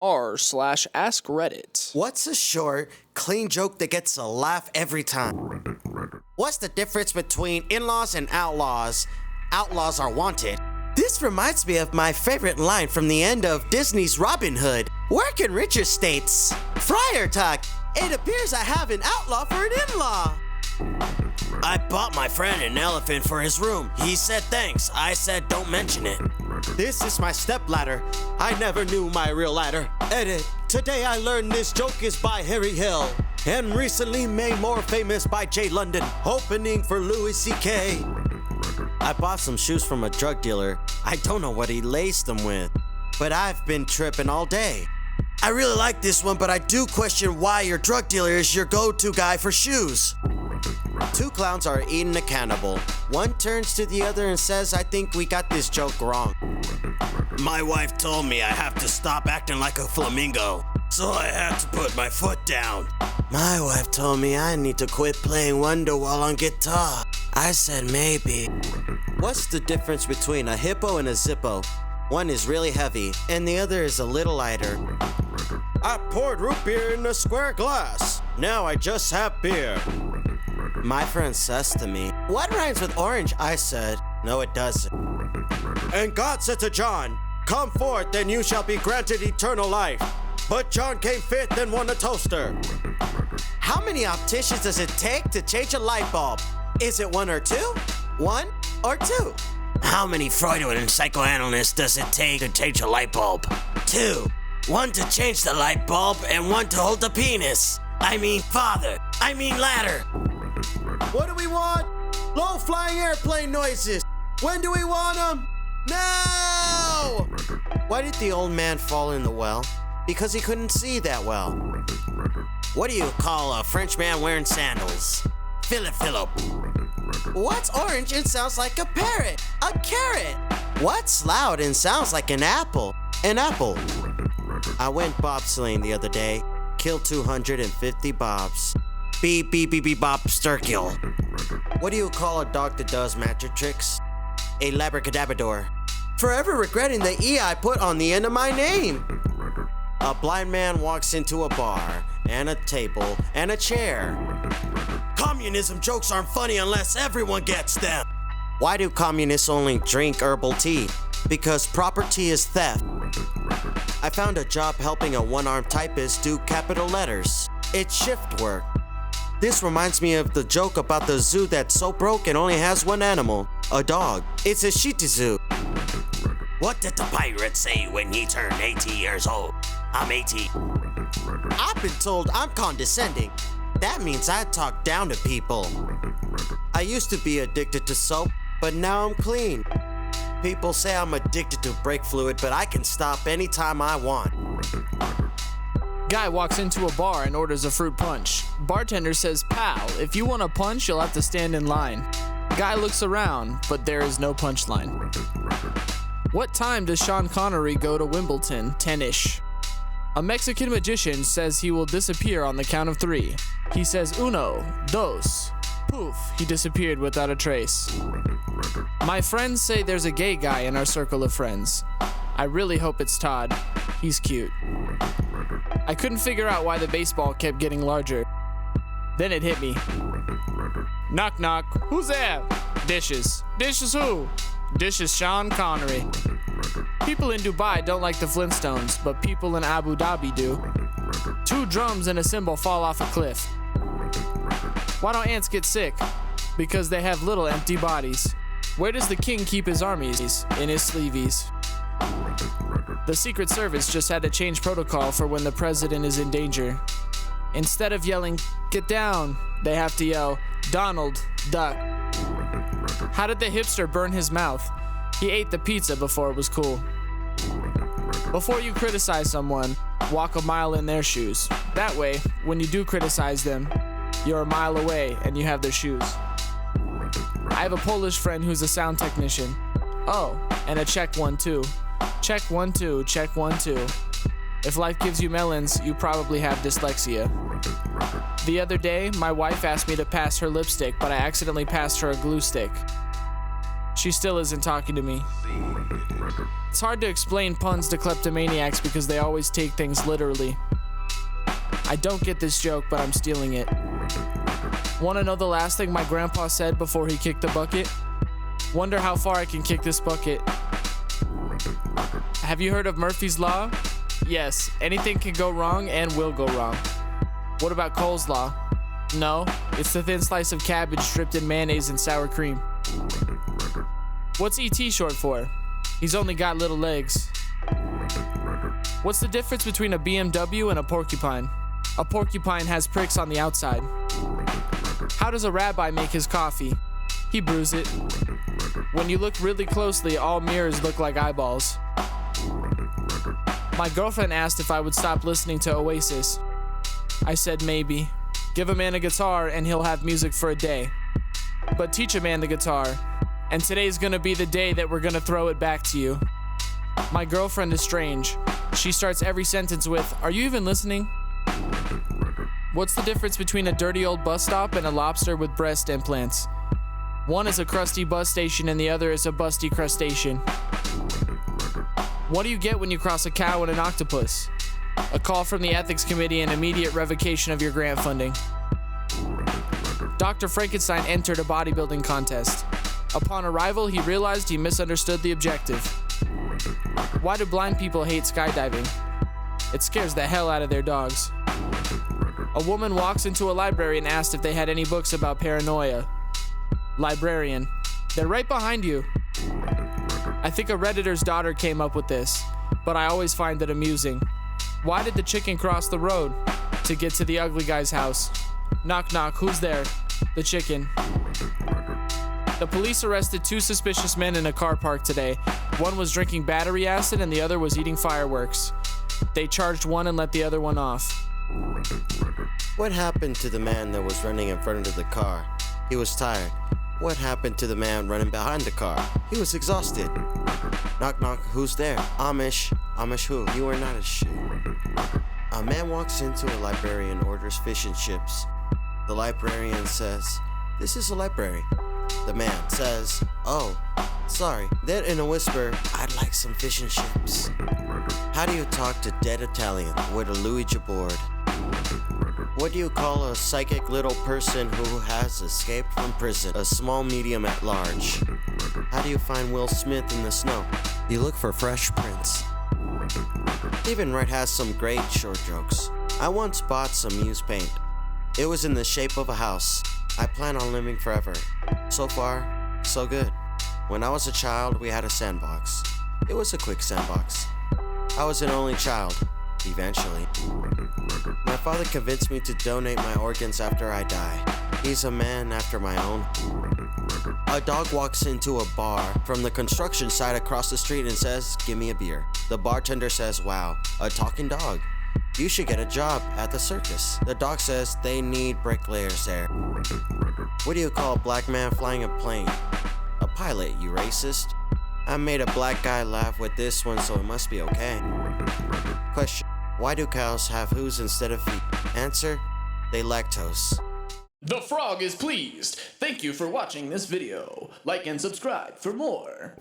r/Askreddit. What's a short, clean joke that gets a laugh every time? What's the difference between in-laws and outlaws? Outlaws are wanted. This reminds me of my favorite line from the end of Disney's Robin Hood. Work in richer states. Friar talk. It appears I have an outlaw for an in-law. I bought my friend an elephant for his room. He said thanks. I said don't mention it. This is my stepladder. I never knew my real ladder. Edit. Today I learned this joke is by Harry Hill and recently made more famous by Jay London, opening for Louis C.K. I bought some shoes from a drug dealer. I don't know what he laced them with, but I've been tripping all day. I really like this one, but I do question why your drug dealer is your go-to guy for shoes. Two clowns are eating a cannibal. One turns to the other and says, I think we got this joke wrong. My wife told me I have to stop acting like a flamingo, so I had to put my foot down. My wife told me I need to quit playing Wonderwall on guitar. I said maybe. What's the difference between a hippo and a zippo? One is really heavy, and the other is a little lighter. I poured root beer in a square glass. Now I just have beer. My friend says to me, what rhymes with orange? I said, no it doesn't. And God said to John, come forth and you shall be granted eternal life. But John came fifth and won a toaster. How many opticians does it take to change a light bulb? Is it one or two? One or two? How many Freudian psychoanalysts does it take to change a light bulb? Two. One to change the light bulb and one to hold the penis. I mean ladder. What do we want? Low-flying airplane noises. When do we want them? Now! Why did the old man fall in the well? Because he couldn't see that well. What do you call a French man wearing sandals? Philip. What's orange and sounds like a parrot? A carrot. What's loud and sounds like an apple? An apple. I went bobsleighing the other day. Killed 250 bobs. Beep, beep, beep, beep, bop, sturkill. What do you call a dog that does magic tricks? A labracadabrador. Forever regretting the E I put on the end of my name. A blind man walks into a bar, and a table, and a chair. Communism jokes aren't funny unless everyone gets them. Why do communists only drink herbal tea? Because proper tea is theft. I found a job helping a one-armed typist do capital letters. It's shift work. This reminds me of the joke about the zoo that's so broke it only has one animal, a dog. It's a Shih Tzu. What did the pirate say when he turned 80 years old? I'm 80. I've been told I'm condescending. That means I talk down to people. I used to be addicted to soap, but now I'm clean. People say I'm addicted to brake fluid, but I can stop anytime I want. Guy walks into a bar and orders a fruit punch. Bartender says, pal, if you want a punch, you'll have to stand in line. Guy looks around, but there is no punchline. What time does Sean Connery go to Wimbledon? 10-ish. A Mexican magician says he will disappear on the count of 3. He says uno, dos. Poof, he disappeared without a trace. My friends say there's a gay guy in our circle of friends. I really hope it's Todd. He's cute. I couldn't figure out why the baseball kept getting larger. Then it hit me. Knock knock, who's there? Dishes. Dishes who? Dishes Sean Connery. People in Dubai don't like the Flintstones, but people in Abu Dhabi do. 2 drums and a cymbal fall off a cliff. Why don't ants get sick? Because they have little empty bodies. Where does the king keep his armies? In his sleeveys. The Secret Service just had to change protocol for when the president is in danger. Instead of yelling, get down, they have to yell, Donald, duck. How did the hipster burn his mouth? He ate the pizza before it was cool. Before you criticize someone, walk a mile in their shoes. That way, when you do criticize them, you're a mile away and you have their shoes. I have a Polish friend who's a sound technician. Oh, and a check 1 2. Check 1 2, check 1 2. If life gives you melons, you probably have dyslexia. The other day, my wife asked me to pass her lipstick, but I accidentally passed her a glue stick. She She still isn't talking to me. It's hard to explain puns to kleptomaniacs because they always take things literally. I don't get this joke, but I'm stealing it. Want to know the last thing my grandpa said before he kicked the bucket? Wonder how far I can kick this bucket. Have you heard of Murphy's Law? Yes, anything can go wrong and will go wrong. What about Cole's Law? No, it's the thin slice of cabbage dripped in mayonnaise and sour cream. What's ET short for? He's only got little legs. What's the difference between a BMW and a porcupine? A porcupine has pricks on the outside. How does a rabbi make his coffee? He brews it. When you look really closely, all mirrors look like eyeballs. My girlfriend asked if I would stop listening to Oasis. I said maybe. Give a man a guitar and he'll have music for a day. But teach a man the guitar, and today's gonna be the day that we're gonna throw it back to you. My girlfriend is strange. She starts every sentence with, "Are you even listening?" What's the difference between a dirty old bus stop and a lobster with breast implants? One is a crusty bus station and the other is a busty crustacean. What do you get when you cross a cow and an octopus? A call from the ethics committee and immediate revocation of your grant funding. Dr. Frankenstein entered a bodybuilding contest. Upon arrival, he realized he misunderstood the objective. Why do blind people hate skydiving? It scares the hell out of their dogs. A woman walks into a library and asked if they had any books about paranoia. Librarian: they're right behind you. I think a Redditor's daughter came up with this, but I always find it amusing. Why did the chicken cross the road? To get to the ugly guy's house. Knock knock, who's there? The chicken. The police arrested 2 suspicious men in a car park today. One was drinking battery acid and the other was eating fireworks. They charged one and let the other one off. What happened to the man that was running in front of the car? He was tired. What happened to the man running behind the car? He was exhausted. Knock knock, who's there? Amish. Amish who? You are not a shit. A man walks into a library and orders fish and chips. The librarian says, "This is a library." The man says, "Oh, sorry." Then in a whisper, "I'd like some fish and chips." How do you talk to dead Italian with a Luigi board? What do you call a psychic little person who has escaped from prison? A small medium at large. How do you find Will Smith in the snow? You look for fresh prints. Stephen Wright has some great short jokes. I once bought some used paint. It was in the shape of a house. I plan on living forever. So far, so good. When I was a child, we had a sandbox. It was a quick sandbox. I was an only child, eventually. My father convinced me to donate my organs after I die. He's a man after my own. A dog walks into a bar from the construction site across the street and says, "Give me a beer." The bartender says, "Wow, a talking dog. You should get a job at the circus." The dog says, "They need bricklayers there." What do you call a black man flying a plane? A pilot, you racist. I made a black guy laugh with this one, so it must be okay. Question: why do cows have hooves instead of feet? Answer: they lactose. The frog is pleased. Thank you for watching this video. Like and subscribe for more.